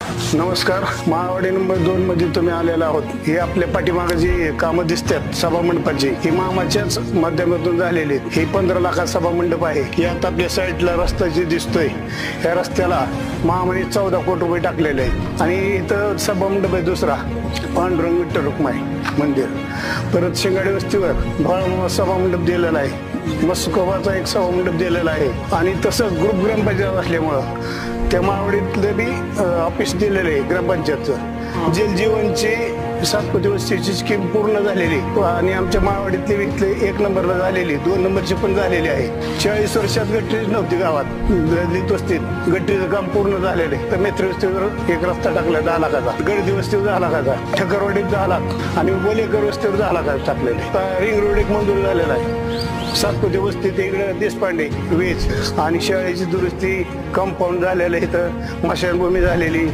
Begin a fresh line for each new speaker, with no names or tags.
नमस्कार. महावाडी नंबर 2 मध्ये तुम्ही आलेला आहोत. हे आपल्या पाठीमागे जी कामं दिसतात सभा मंडपाची, ही महामाच्याच माध्यमातून झालेली. ही 15 लाखात सभा मंडप आहे. यात आपल्या साईडला रस्ता जे दिसतोय, या रस्त्याला महामाने 14 कोटी रुपये टाकलेले आहेत. आणि इथं सभा मंडप आहे दुसरा, पांडुरंग विठ्ठल रुक्माई मंदिर. परत शिंगाडी वस्तीवर सभा मंडप दिलेला आहे. मस्कोबाचा एक सभा मंडप दिलेला आहे. आणि तसंच ग्रुप ग्रामपंचायत असल्यामुळं त्या मावडीतलं बी ऑफिस दिलेलं आहे ग्रामपंचायतचं. जल जीवनची 7 कोटी वस्तीची स्कीम पूर्ण झालेली आणि आमच्या मावडीतले इथले 1 नंबरला झालेली, 2 नंबरची पण झालेली आहे. 40 वर्षात गटरीच नव्हती गावात. दलित वस्तीत गटरीचं काम पूर्ण झालेलं आहे. तर मेत्री वस्तीवर एक रस्ता टाकला 10 लाखाचा, गर्दी वस्तीवर 10 लाखाचा, ठकरवाडीत 10 लाख आणि बोलेकर वस्तीवर 10 लाखाचा टाकलेले. रिंग रोड एक मंजूर झालेला आहे. 7 कोटी वस्तीत इकडे देशपांडे वीज आणि शाळेची दुरुस्ती, कंपाऊंड झालेलं इथं, स्मशानभूमी झालेली.